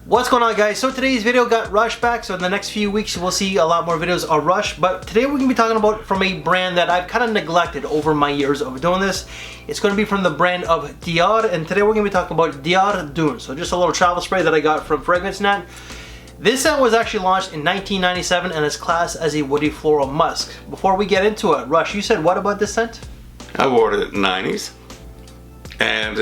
What's going on, guys? So today's video got Rush back, so in the next few weeks we'll see a lot more videos of Rush, but today we're going to be talking about from a brand that I've kind of neglected over my years of doing this. It's going to be from the brand of Dior, and today we're going to be talking about Dior Dune. So just a little travel spray that I got from FragranceNet. This scent was actually launched in 1997 and is classed as a woody floral musk. Before we get into it, Rush, you said what about this scent? I wore it in the 90s, and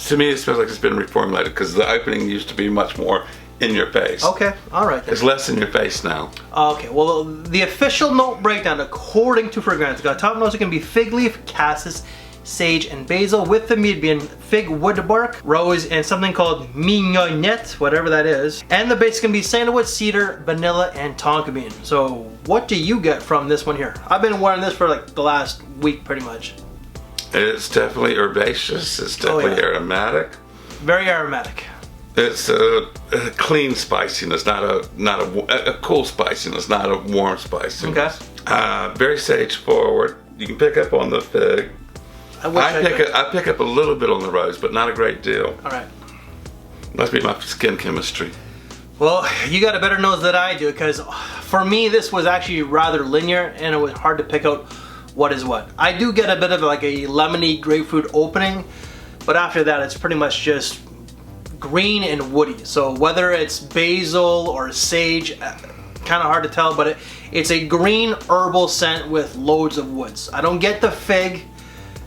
to me it smells like it's been reformulated because the opening used to be much more in your face. Okay, alright. It's less in your face now. Okay, well the official note breakdown according to Fragrance got top notes are going to be fig leaf, cassis, sage, and basil, with the meat being fig woodbark, rose, and something called mignonette, whatever that is. And the base is going to be sandalwood, cedar, vanilla, and tonka bean. So what do you get from this one here? I've been wearing this for like the last week pretty much. It's definitely herbaceous, it's definitely aromatic. Very aromatic. It's a clean spiciness, not a cool spiciness, not a warm spiciness. Okay. Very sage forward. You can pick up on the fig. I pick up a little bit on the rose, but not a great deal. Alright. Must be my skin chemistry. Well, you got a better nose than I do, because for me this was actually rather linear and it was hard to pick out what is what. I do get a bit of like a lemony grapefruit opening, but after that it's pretty much just green and woody. So whether it's basil or sage, kind of hard to tell, but it's a green herbal scent with loads of woods. I don't get the fig.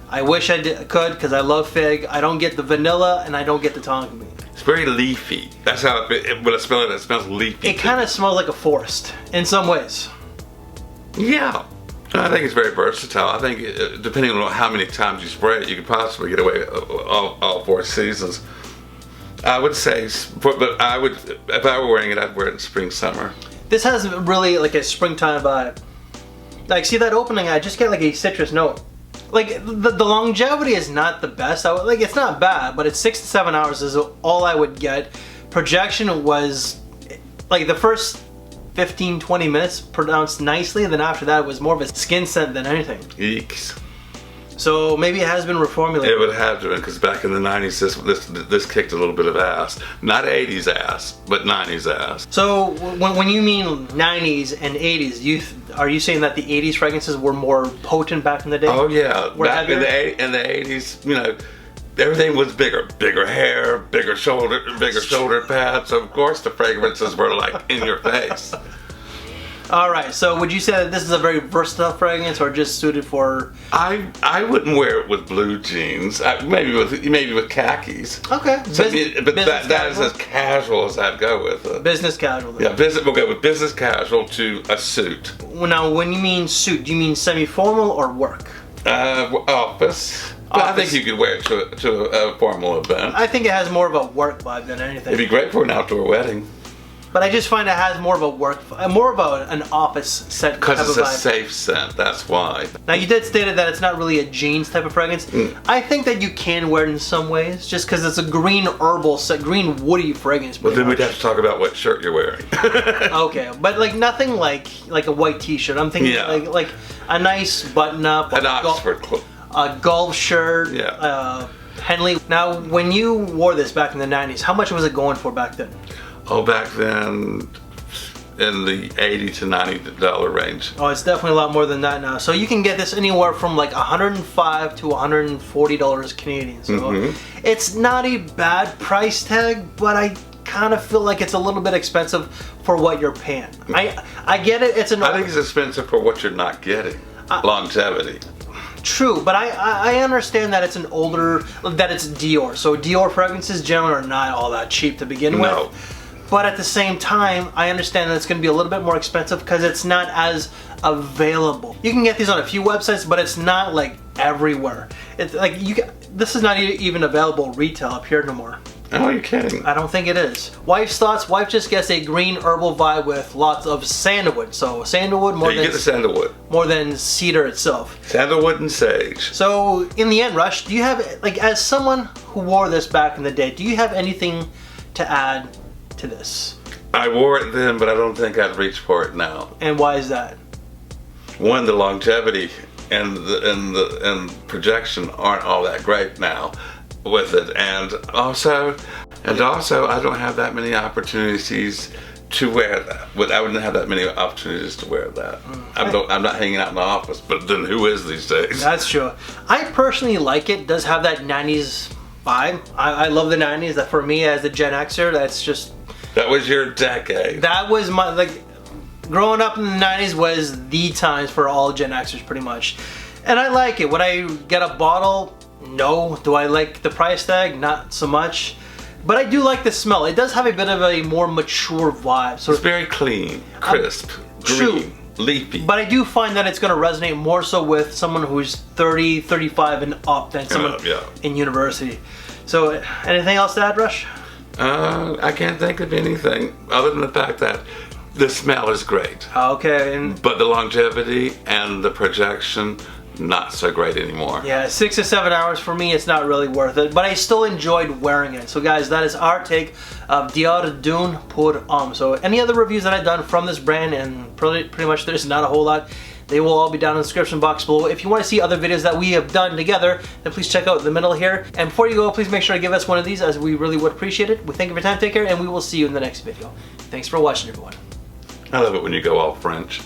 I wish I could, because I love fig. I don't get the vanilla, and I don't get the tonka bean. It's very leafy. That's how when I smell it smells leafy. It kind of smells like a forest in some ways. Yeah. I think it's very versatile. I think depending on how many times you spray it, you could possibly get away all 4 seasons. I would say, but I would, if I were wearing it, I'd wear it in spring, summer. This has really like a springtime vibe. Like, see that opening? I just get like a citrus note. Like the longevity is not the best. Like, it's not bad, but it's 6 to 7 hours is all I would get. Projection was like the first 15-20 minutes pronounced nicely, and then after that it was more of a skin scent than anything. Eeks. So maybe it has been reformulated. It would have to been, because back in the 90s this kicked a little bit of ass. Not 80s ass, but 90s ass. So when you mean 90s and 80s, are you saying that the 80s fragrances were more potent back in the day? Oh yeah, back in the 80s, you know, everything was bigger hair, bigger shoulder pads. So of course the fragrances were like in your face. Alright, so would you say that this is a very versatile fragrance, or just suited for... I wouldn't wear it with blue jeans. Maybe with khakis. Okay. But that is as casual as I'd go with it. Business casual then. Yeah, we'll go with business casual to a suit. Now, when you mean suit, do you mean semi-formal or work? Office. But I think you could wear it to a formal event. I think it has more of a work vibe than anything. It'd be great for an outdoor wedding. But I just find it has more of a more of an office scent. Because it's a safe scent, that's why. Now, you did state that it's not really a jeans type of fragrance. I think that you can wear it in some ways, just because it's a green herbal, green woody fragrance. Well, then we'd have to talk about what shirt you're wearing. Okay, but like nothing like a white t-shirt. I'm thinking like a nice button-up. An Oxford club. A golf shirt. Yeah. Henley. Now, when you wore this back in the 90s, how much was it going for back then? Oh, back then, in the $80 to $90 range. Oh, it's definitely a lot more than that now. So you can get this anywhere from like $105 to $140 Canadian. So it's not a bad price tag, but I kind of feel like it's a little bit expensive for what you're paying. I get it. I think it's expensive for what you're not getting. Longevity. True, but I understand that it's it's Dior. So Dior fragrances generally are not all that cheap to begin with. But at the same time, I understand that it's going to be a little bit more expensive because it's not as available. You can get these on a few websites, but it's not like everywhere. It's like this is not even available retail up here no more. Oh, you're kidding. I don't think it is. Wife's thoughts. Wife just gets a green herbal vibe with lots of sandalwood. So sandalwood more than... You get the sandalwood. More than cedar itself. Sandalwood and sage. So in the end, Rush, do you have, like, as someone who wore this back in the day, do you have anything to add to this? I wore it then, but I don't think I'd reach for it now. And why is that? One, the longevity and the projection aren't all that great now with it, and also And also, I don't have that many opportunities to wear that. I wouldn't have that many opportunities to wear that. I'm not hanging out in the office, but then who is these days? That's true. I personally like it. It does have that 90s vibe. I love the 90s. That for me as a Gen Xer, that's just... That was your decade. That was my, like, growing up in the 90s was the times for all Gen Xers pretty much. And I like it. Would I get a bottle? No. Do I like the price tag? Not so much. But I do like the smell. It does have a bit of a more mature vibe. So it's very clean, crisp, green, leafy. But I do find that it's going to resonate more so with someone who's 30, 35 and up than someone in university. So anything else to add, Rush? I can't think of anything other than the fact that the smell is great. Okay. But the longevity and the projection, not so great anymore. Yeah, 6 to 7 hours for me, it's not really worth it. But I still enjoyed wearing it. So guys, that is our take of Dior Dune Pour Homme. So any other reviews that I've done from this brand, and pretty much there's not a whole lot, they will all be down in the description box below. If you want to see other videos that we have done together, then please check out the middle here. And before you go, please make sure to give us one of these, as we really would appreciate it. We thank you for your time, take care, and we will see you in the next video. Thanks for watching, everyone. I love it when you go all French.